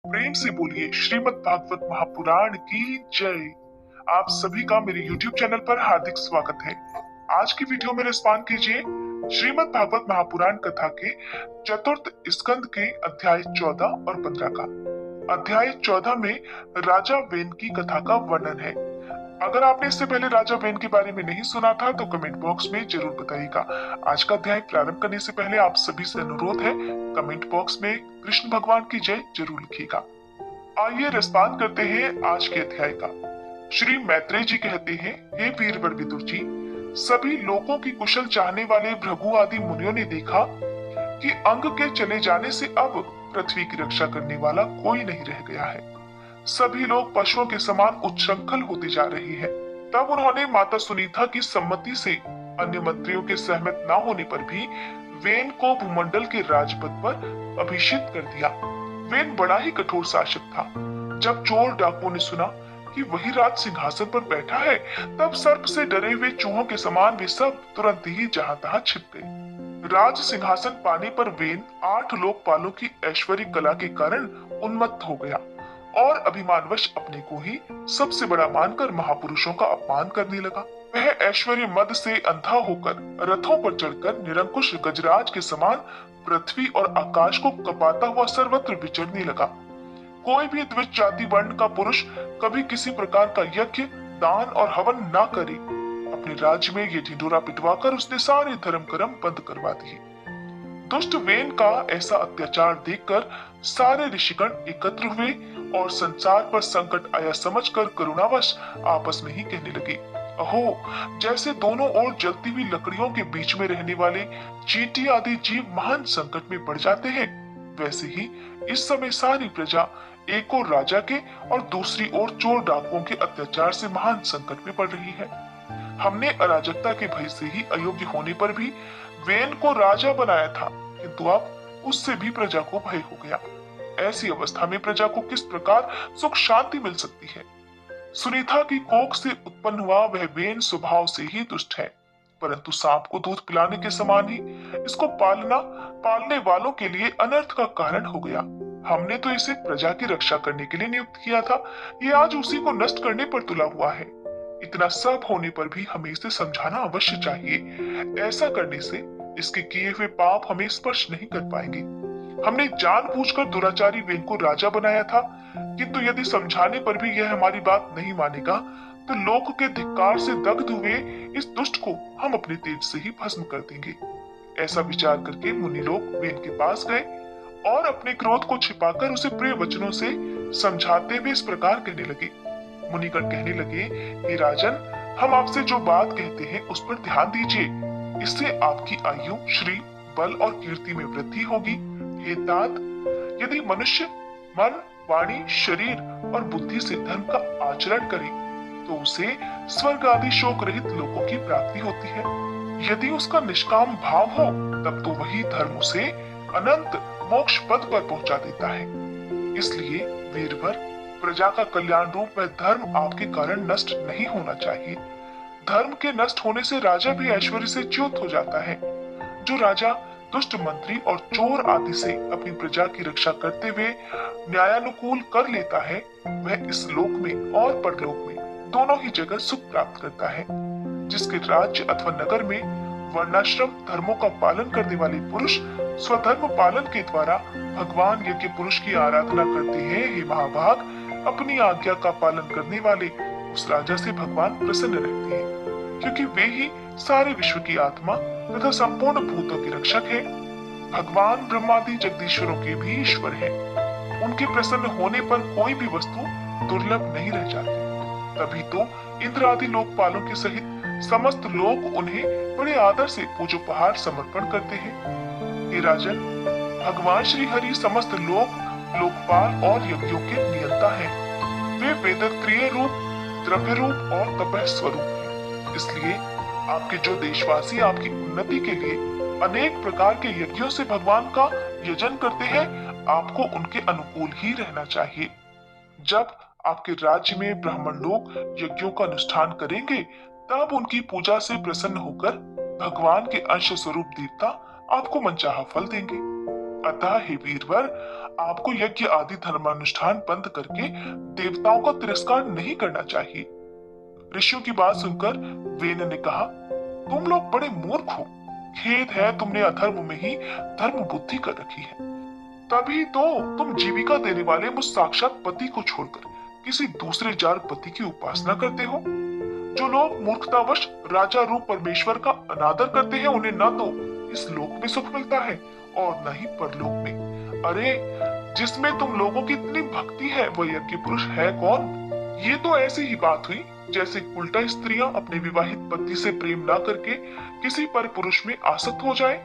प्रेम से बोलिए श्रीमद् भागवत महापुराण की जय। आप सभी का मेरे YouTube चैनल पर हार्दिक स्वागत है। आज की वीडियो में रिस्पॉन्ड कीजिए श्रीमद् भागवत महापुराण कथा के चतुर्थ स्कंद के अध्याय 14 और 15 का। अध्याय 14 में राजा वेन की कथा का वर्णन है। अगर आपने इससे पहले राजा वेन के बारे में नहीं सुना था तो कमेंट बॉक्स में जरूर बताइएगा। आज का अध्याय प्रारंभ करने से पहले आप सभी से अनुरोध है, कमेंट बॉक्स में कृष्ण भगवान की जय जरूर लिखिएगा। आइए रिस्पॉन्ड करते हैं आज के अध्याय का। श्री मैत्रेय जी कहते हैं, हे वीरवर विदुर जी, सभी लोगों की कुशल चाहने वाले भृगु आदि मुनियों ने देखा कि अंग के चले जाने से अब पृथ्वी की रक्षा करने वाला कोई नहीं रह गया है। सभी लोग पशुओं के समान उच्छृंखल होते जा रहे हैं। तब उन्होंने माता सुनीता की सम्मति से अन्य मंत्रियों के सहमत न होने पर भी वेन को भूमंडल के राजपद पर अभिषिक्त कर दिया। वेन बड़ा ही कठोर शासक था। जब चोर डाकुओं ने सुना कि वही राज सिंहासन पर बैठा है, तब सर्प से डरे हुए चूहों के समान वे सब तुरंत ही जहां तहां छिप गए। राज सिंहासन पाने पर वेन 8 लोकपालों की ऐश्वर्य कला के कारण उन्मत्त हो गया और अभिमानवश अपने को ही सबसे बड़ा मानकर महापुरुषों का अपमान करने लगा। वह ऐश्वर्य मद से अंधा होकर रथों पर चढ़कर निरंकुश गजराज के समान पृथ्वी और आकाश को कपाता हुआ सर्वत्र विचरने लगा। कोई भी द्विज जाति वर्ण का पुरुष कभी किसी प्रकार का यज्ञ, दान और हवन न करे। अपने राज्य में ये ढिंढोरा पिटवाकर उसने सारे धर्म कर्म बंद करवा दिए। दुष्ट वेन का ऐसा अत्याचार देखकर सारे ऋषिगण एकत्र हुए और संसार पर संकट आया समझकर करुणावश आपस में ही कहने लगे, अहो, जैसे दोनों ओर जलती हुई लकड़ियों के बीच में रहने वाले चींटी आदि जीव महान संकट में पड़ जाते हैं, वैसे ही इस समय सारी प्रजा एक ओर राजा के और दूसरी ओर चोर डाकुओं के अत्याचार से महान संकट में पड़ रही है। हमने अराजकता के भय से ही अयोग्य होने पर भी वेन को राजा बनाया था, किंतु अब उससे भी प्रजा को भय हो गया। ऐसी अवस्था में प्रजा को किस प्रकार सुख शांति मिल सकती है। सुनीता की कोख से उत्पन्न हुआ वह वेन स्वभाव से ही दुष्ट है, परंतु सांप को दूध पिलाने के समान ही इसको पालने वालों के लिए अनर्थ का कारण हो गया। हमने तो इसे प्रजा की रक्षा करने के लिए नियुक्त किया था, ये आज उसी को नष्ट करने पर तुला हुआ है। इतना सब होने पर भी हमें इसे समझाना अवश्य चाहिए। ऐसा करने से इसके किए हुए पाप हमें स्पर्श नहीं कर पाएंगे। हमने जानबूझकर दुराचारी वेन को राजा बनाया था, किंतु यदि समझाने पर भी यह हमारी बात नहीं मानेगा तो लोक के धिक्कार से दग्ध हुए इस दुष्ट को हम अपने तेज से ही भस्म कर देंगे। ऐसा विचार करके मुनि लोग वेन के पास गए और अपने क्रोध को छिपाकर उसे प्रिय वचनों से समझाते हुए इस प्रकार कहने लगे। मुनिगण कहने लगे, हे राजन, हम आपसे जो बात कहते हैं उस पर ध्यान दीजिए, इससे आपकी आयु, श्री, बल और कीर्ति में वृद्धि होगी। हे तात, यदि मनुष्य मन, वाणी, शरीर और बुद्धि से धर्म का आचरण करे तो उसे स्वर्ग आदि शोक रहित लोकों की प्राप्ति होती है। यदि उसका निष्काम भाव हो तब तो वही धर्म उसे अनंत मोक्ष पद पर पहुंचा देता है। इसलिए वीरवर, प्रजा का कल्याण रूप वह धर्म आपके कारण नष्ट नहीं होना चाहिए। धर्म के नष्ट होने से राजा भी ऐश्वर्य से च्युत हो जाता है। जो राजा दुष्ट मंत्री और चोर आदि से अपनी प्रजा की रक्षा करते हुए न्यायानुकूल कर लेता है, वह इस लोक में और परलोक में दोनों ही जगह सुख प्राप्त करता है। जिसके राज्य अथवा नगर में वर्णाश्रम धर्मों का पालन करने वाले पुरुष स्वधर्म पालन के द्वारा भगवान यज्ञ पुरुष की आराधना करते हैं, हे महाभाग, अपनी आज्ञा का पालन करने वाले उस राजा से भगवान प्रसन्न रहते हैं, क्योंकि वे ही सारे विश्व की आत्मा तथा संपूर्ण भूतों के रक्षक है। भगवान ब्रह्मादि जगदीश्वरों के भी ईश्वर है। उनके प्रसन्न होने पर कोई भी वस्तु दुर्लभ नहीं रह जाती। तभी तो इंद्र आदि लोकपालों के सहित समस्त लोग उन्हें बड़े आदर से पूजोपहार समर्पण करते हैं। हे राजन, भगवान श्री हरि समस्त लोकपाल और यज्ञों के नियंता हैं। वे वेदत्रिय रूप, द्रव्य रूप और तपः स्वरूप हैं। इसलिए आपके जो देशवासी आपकी उन्नति के लिए अनेक प्रकार के यज्ञों से भगवान का यजन करते हैं, आपको उनके अनुकूल ही रहना चाहिए। जब आपके राज्य में ब्राह्मण लोग यज्ञों का अनुष्ठान करेंगे, तब उनकी पूजा से प्रसन्न होकर भगवान के अंश स्वरूप देवता आपको मनचाहा फल देंगे। अतः हे वीरवर, आपको यज्ञ आदि धर्मानुष्ठान बंद करके देवताओं का तिरस्कार नहीं करना चाहिए। ऋषियों की बात सुनकर वेन ने कहा, तुम लोग बड़े मूर्ख हो। खेद है तुमने अधर्म में ही धर्म बुद्धि कर रखी है। तभी तो तुम जीविका देने वाले मुझ साक्षात पति को छोड़कर किसी दूसरे जार पति की उपासना करते हो। जो लोग मूर्खतावश राजा रूप परमेश्वर का अनादर करते हैं, उन्हें न तो इस लोक में सुख मिलता है और न ही परलोक में। अरे, जिसमें तुम लोगों की इतनी भक्ति है वह यज्ञ पुरुष है कौन? ये तो ऐसी ही बात हुई जैसे उल्टा स्त्रियां अपने विवाहित पति से प्रेम ना करके किसी पर पुरुष में आसक्त हो जाए।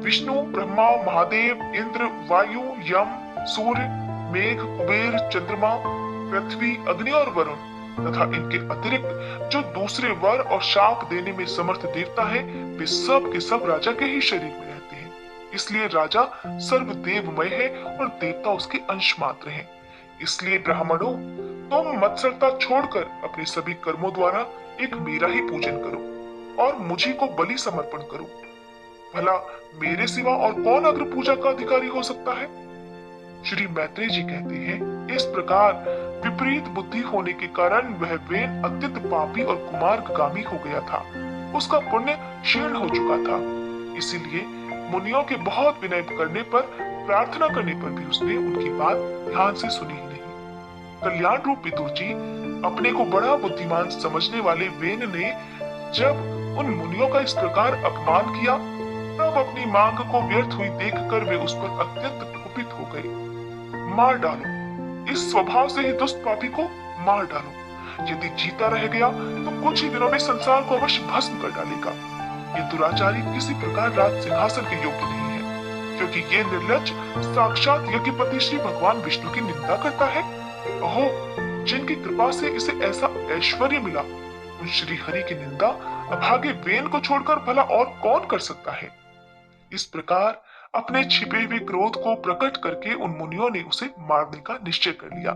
विष्णु, ब्रह्मा, महादेव, इंद्र, वायु, यम, सूर्य, मेघ, कुबेर, चंद्रमा, पृथ्वी, अग्नि और वरुण तथा इनके अतिरिक्त जो दूसरे वर और शाप देने में समर्थ देवता है, वे सब के सब राजा के ही शरीर में रहते हैं। इसलिए राजा सर्वदेवमय है और देवता उसके अंश मात्र हैं। इसलिए ब्राह्मणों, तुम मत्सरता छोड़कर अपने सभी कर्मों द्वारा एक मेरा ही पूजन करो और मुझी को बलि समर्पण करो। भला मेरे सिवा और कौन अग्र पूजा का अधिकारी हो सकता है? श्री मैत्रेय जी कहते हैं, इस प्रकार विपरीत बुद्धि होने के कारण वह वेन अत्यंत पापी और कुमार्गामी हो गया था। उसका पुण्य क्षीण हो चुका था। इसीलिए मुनियों के बहुत विनय करने पर, प्रार्थना करने पर भी उसने उनकी बात ध्यान से सुनी ही नहीं। कल्याण रूप विदुर जी, अपने को बड़ा बुद्धिमान समझने वाले वेन ने जब उन मुनियों का इस प्रकार अपमान किया, तब अपनी मांग को व्यर्थ हुई देखकर वे उस पर अत्यंत कुपित हो गए। मार डालो, इस स्वभाव से ही दुष्ट पापी को मार डालो। यदि जीता रह गया तो कुछ ही दिनों में संसार को अवश्य भस्म कर डालेगा। ये दुराचारी किसी प्रकार राज सिंहासन के योग्य नहीं है, क्योंकि ये निर्लज्ज साक्षात यज्ञपति श्री भगवान विष्णु की निंदा करता है। अहो, जिनकी कृपा से इसे ऐसा ऐश्वर्य मिला, उन श्री हरि की निंदा अभागे वेन को छोड़कर भला और कौन कर सकता है? इस प्रकार अपने छिपे हुए क्रोध को प्रकट करके उन मुनियों ने उसे मारने का निश्चय कर लिया।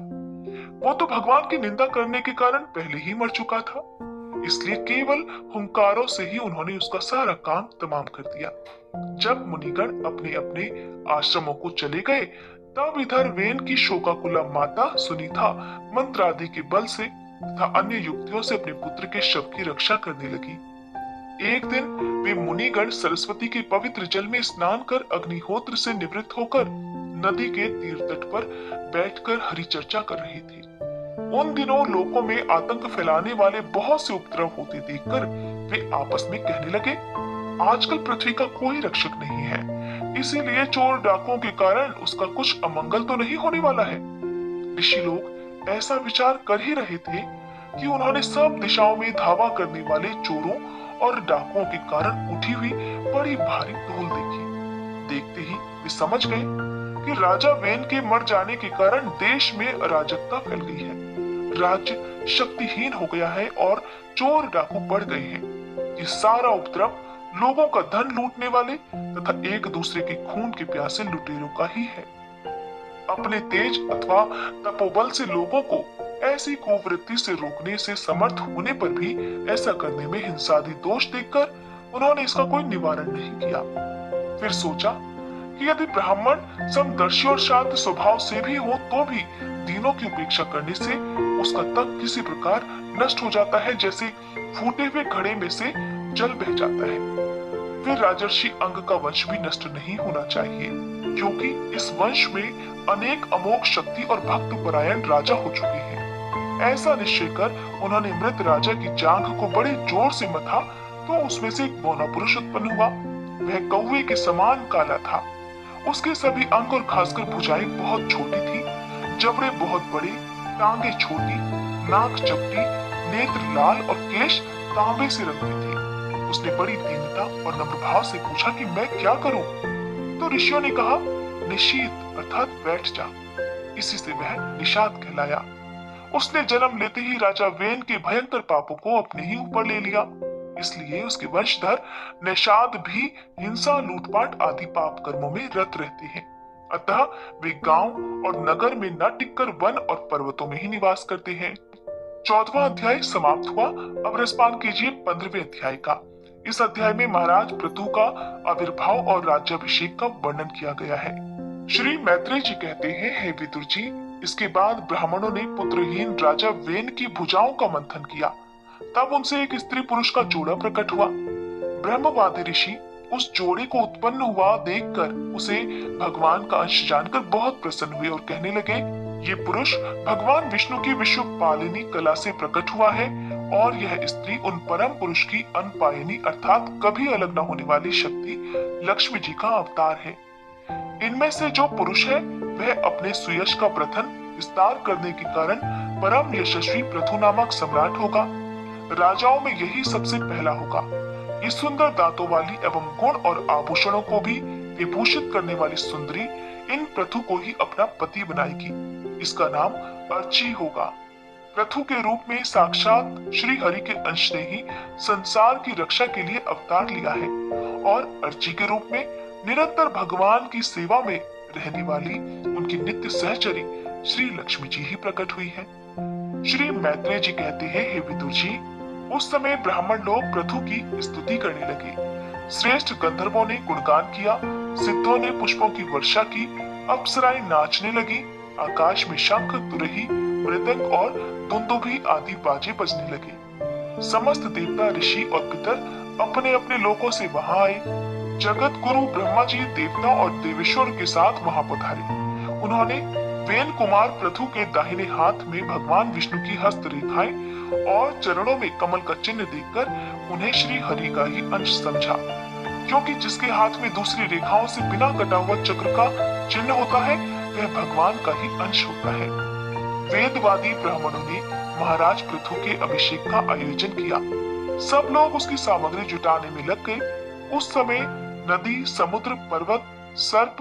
वो तो भगवान की निंदा करने के कारण पहले ही मर चुका था, इसलिए केवल हुंकारों से ही उन्होंने उसका सारा काम तमाम कर दिया। जब मुनिगण अपने अपने आश्रमों को चले गए, तब इधर वेन की शोकाकुला माता सुनीता मंत्र आदि के बल से तथा अन्य युक्तियों से अपने पुत्र के शव की रक्षा करने लगी। एक दिन वे मुनिगण सरस्वती के पवित्र जल में स्नान कर अग्निहोत्र से निवृत्त होकर नदी के तीर तट पर बैठकर हरि चर्चा कर रहे थे। उन दिनों लोगों में आतंक फैलाने वाले बहुत से उपद्रव होते देखकर वे आपस में कहने लगे, आजकल पृथ्वी का कोई रक्षक नहीं है, इसीलिए चोर डाकुओं के कारण उसका कुछ अमंगल तो नहीं होने वाला है। ऋषि लोग ऐसा विचार कर ही रहे थे कि उन्होंने सब दिशाओं में धावा करने वाले चोरों और डाकुओं के कारण उठी हुई बड़ी भारी धूल देखी। देखते ही वे समझ गए कि राजा वेन के मर जाने के कारण देश में अराजकता फैल गई है, राज्य शक्तिहीन हो गया है और चोर डाकू बढ़ गए हैं। ये सारा उपद्रव लोगों का धन लूटने वाले तथा एक दूसरे के खून के प्यासे लुटेरों का ही है। अपने तेज अथवा तपोबल से लोगों को ऐसी कुवृत्ति से रोकने से समर्थ होने पर भी ऐसा करने में हिंसादी दोष देखकर उन्होंने इसका कोई निवारण नहीं किया। फिर सोचा कि यदि ब्राह्मण समदर्शी और शांत स्वभाव से भी हो तो भी दीनों की उपेक्षा करने से उसका तप किसी प्रकार नष्ट हो जाता है, जैसे फूटे हुए घड़े में से जल बह जाता है। फिर राजर्षि अंग का वंश भी नष्ट नहीं होना चाहिए, क्योंकि इस वंश में अनेक अमोघ शक्ति और भक्त परायण राजा हो चुके हैं। ऐसा निश्चय कर उन्होंने मृत राजा की जांघ को बड़े जोर से मथा तो उसमें से एक बौना पुरुष उत्पन्न हुआ। वह कौवे के समान काला था। उसके सभी अंग और खासकर भुजाएं बहुत छोटी थी, जबड़े बहुत बड़े, टांगे छोटी, नाक चपटी, नेत्र लाल और केश तांबे से रंग में थे। उसने बड़ी दीनता और नम्र भाव से पूछा कि मैं क्या करूं? तो ऋषियों ने कहा, निशीत अर्थात बैठ जा। इसी से वह निषाद कहलाया। उसने जन्म लेते ही राजा वेन के भयंकर पापों को अपने ही ऊपर ले लिया, इसलिए उसके वंशधर निषाद भी हिंसा, लूटपाट आदि पाप कर्मों में रत रहते हैं। अतः वे गांव और नगर में न टिककर वन और पर्वतों में ही निवास करते हैं। 14वां अध्याय समाप्त हुआ। अब रसपान कीजिए 15वें अध्याय का। इस अध्याय में महाराज पृथु का आविर्भाव और राज्याभिषेक का वर्णन किया गया है। श्री मैत्रेय जी कहते हैं, हे विदुर जी, इसके बाद ब्राह्मणों ने पुत्रहीन राजा वेन की भुजाओं का मंथन किया। तब उनसे एक स्त्री पुरुष का जोड़ा प्रकट हुआ। ब्रह्मवादी ऋषि उस जोड़े को उत्पन्न हुआ देखकर उसे भगवान का अंश जानकर बहुत प्रसन्न हुए और कहने लगे, ये पुरुष भगवान विष्णु की विश्व पालिनी कला से प्रकट हुआ है और यह स्त्री उन परम पुरुष की अनपायनी अर्थात कभी अलग न होने वाली शक्ति लक्ष्मी जी का अवतार है। इनमें से जो पुरुष है वह अपने सुयश का प्रथन विस्तार करने के कारण परम यशस्वी पृथु नामक सम्राट होगा। राजाओं में यही सबसे पहला होगा। ये सुंदर दांतों वाली एवं गुण और आभूषणों को भी विभूषित करने वाली सुंदरी इन पृथु को ही अपना पति बनाएगी। इसका नाम अर्ची होगा। पृथु के रूप में साक्षात श्री हरि के अंश ने ही संसार की रक्षा के लिए अवतार लिया है और अर्ची के रूप में निरंतर भगवान की सेवा में रहने वाली उनकी नित्य सहचरी श्री लक्ष्मी जी ही प्रकट हुई है। श्री मैत्रेय जी कहते हैं, हे विदुर जी, उस समय ब्राह्मण लोग पृथु की स्तुति करने लगे। श्रेष्ठ गंधर्वों ने गुणगान किया, सिद्धों ने पुष्पों की वर्षा की, अप्सराएं नाचने लगी, आकाश में शंख, तुरही, मृदंग और दुंदुभी आदि बाजे बजने लगे। समस्त देवता, ऋषि और पितर अपने अपने लोकों से वहां आए। जगत गुरु ब्रह्मा जी देवता और देवेश्वर के साथ वहां पधारे। उन्होंने वेन कुमार पृथु के दाहिने हाथ में भगवान विष्णु की हस्त रेखाएं और चरणों में कमल का चिन्ह देखकर उन्हें श्री हरि का ही अंश समझा, क्योंकि जिसके हाथ में दूसरी रेखाओं से बिना कटा हुआ चक्र का चिन्ह होता है वह भगवान का ही अंश होता है। वेदवादी ब्राह्मणों ने महाराज पृथु के अभिषेक का आयोजन किया। सब लोग उसकी सामग्री जुटाने में लग गए। उस समय नदी, समुद्र, पर्वत, सर्प,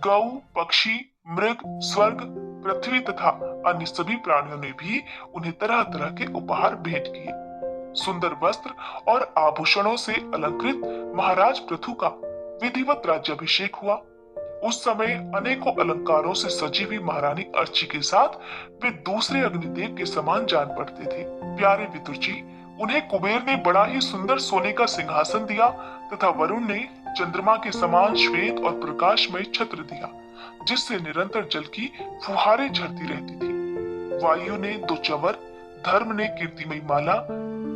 गौ, पक्षी, मृग, स्वर्ग, पृथ्वी तथा अन्य सभी प्राणियों ने भी उन्हें तरह तरह के उपहार भेंट किए। सुंदर वस्त्र और आभूषणों से अलंकृत महाराज पृथु का विधिवत राज्याभिषेक हुआ। उस समय अनेकों अलंकारों से सजी हुई महारानी अर्ची के साथ वे दूसरे अग्निदेव के समान जान पड़ते थे। प्यारे विदुर जी, उन्हें कुबेर ने बड़ा ही सुंदर सोने का सिंहासन दिया तथा वरुण ने चंद्रमा के समान श्वेत और प्रकाशमय छत्र दिया, जिससे निरंतर जल की फुहारें झरती रहती थी। वायु ने 2 चंवर, धर्म ने कीर्तिमयी माला,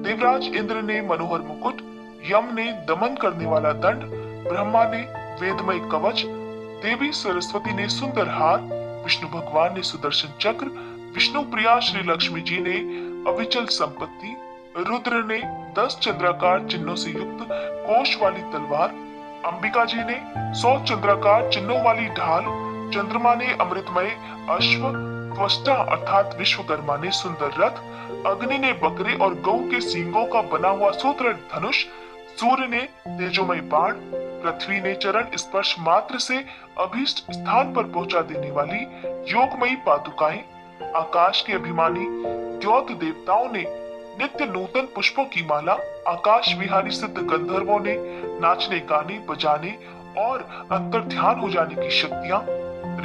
देवराज इंद्र ने मनोहर मुकुट, यम ने दमन करने वाला दंड, ब्रह्मा ने वेदमय कवच, देवी सरस्वती ने सुंदर हार, विष्णु भगवान ने सुदर्शन चक्र, विष्णु प्रिया श्री लक्ष्मी जी ने अविचल संपत्ति, रुद्र ने 10 चंद्राकार चिन्हों से युक्त कोश वाली तलवार, अंबिका जी ने 100 चंद्राकार चिन्हों वाली ढाल, चंद्रमा ने अमृतमय अश्व, त्वष्टा अर्थात विश्वकर्मा ने सुंदर रथ, अग्नि ने बकरे और गौ के सींगों का बना हुआ सूत्र धनुष, सूर्य ने तेजोमय बाण, पृथ्वी ने चरण स्पर्श मात्र से अभीष्ट स्थान पर पहुंचा देने वाली योगमयी पादुकाएं, आकाश के अभिमानी द्योत देवताओं ने नित्य नूतन पुष्पों की माला, आकाश विहारी सिद्ध गंधर्वों ने नाचने, गाने, बजाने और अंतर ध्यान हो जाने की शक्तियां,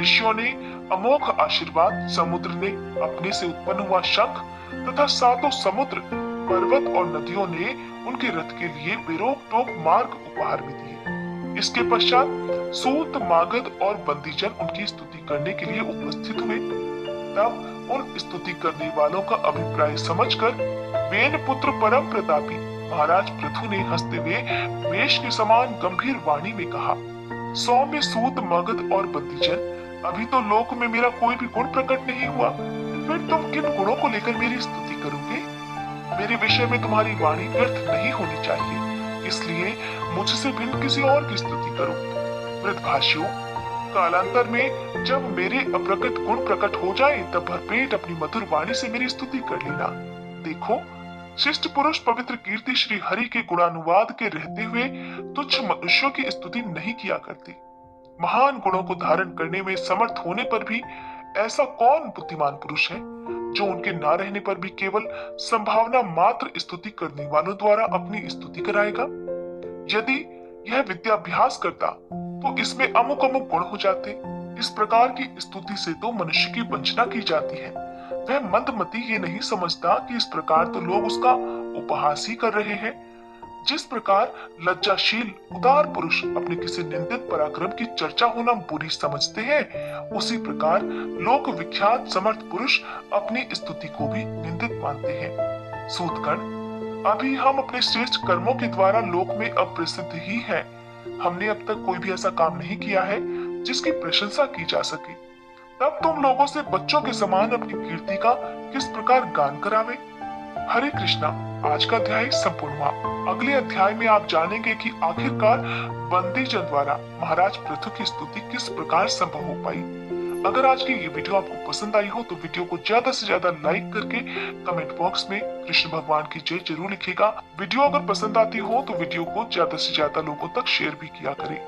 ऋषियों ने अमोघ आशीर्वाद, समुद्र ने अपने से उत्पन्न हुआ शंख तथा 7 समुद्र, पर्वत और नदियों ने उनके रथ के लिए बेरोक टोक मार्ग उपहार में दिए। इसके पश्चात सूत, मागध और बंदीजन उनकी स्तुति करने के लिए उपस्थित हुए। तब उन स्तुति करने वालों का अभिप्राय समझकर वेन पुत्र परम प्रतापी महाराज पृथु ने हंसते हुए मेष के समान गंभीर वाणी में कहा, सौम्य सूत, मगध और बंदीजन, अभी तो लोक में मेरा कोई भी गुण प्रकट नहीं हुआ, फिर तुम किन गुणों को लेकर मेरी स्तुति करोगे? मेरे विषय में तुम्हारी वाणी व्यर्थ नहीं होनी चाहिए, इसलिए मुझसे भिन्न किसी और की स्तुति करो। वृद्धभाष्यों, कालांतर में जब मेरे अप्रकट गुण प्रकट हो जाए तब भरपेट अपनी मधुर वाणी से मेरी स्तुति कर लेना। देखो, शिष्ट पुरुष पवित्र कीर्ति श्री हरि के गुणानुवाद के रहते हुए तुच्छ मनुष्यों की स्तुति नहीं किया करते। महान गुणों को धारण करने में समर्थ होने पर भी ऐसा कौन बुद्धिमान पुरुष है जो उनके ना रहने पर भी केवल संभावना मात्र स्तुति करने वालों द्वारा अपनी स्तुति कराएगा? यदि यह विद्याभ्यास करता तो इसमें अमुक अमुक गुण हो जाते। इस प्रकार की स्तुति से तो मनुष्य की वंचना की जाती है। वह मंदमती ये नहीं समझता कि इस प्रकार तो लोग उसका उपहास ही कर रहे हैं। जिस प्रकार लज्जाशील उदार पुरुष अपने किसी निंदित पराक्रम की चर्चा होना बुरी समझते हैं, उसी प्रकार लोक विख्यात समर्थ पुरुष अपनी स्तुति को भी निंदित मानते हैं। सूतगण, अभी हम अपने श्रेष्ठ कर्मों के द्वारा लोक में अप्रसिद्ध ही हैं। हमने अब तक कोई भी ऐसा काम नहीं किया है जिसकी प्रशंसा की जा सके। तब तुम लोगों से बच्चों के समान अपनी कीर्ति का किस प्रकार गान करावे। हरे कृष्णा। आज का अध्याय संपूर्ण हुआ। अगले अध्याय में आप जानेंगे कि आखिरकार बंदीजन द्वारा महाराज पृथु की स्तुति किस प्रकार संभव हो पाई। अगर आज की ये वीडियो आपको पसंद आई हो तो वीडियो को ज्यादा से ज्यादा लाइक करके कमेंट बॉक्स में कृष्ण भगवान की जय जरूर लिखिएगा। वीडियो अगर पसंद आती हो तो वीडियो को ज्यादा से ज्यादा लोगों तक शेयर भी किया करें।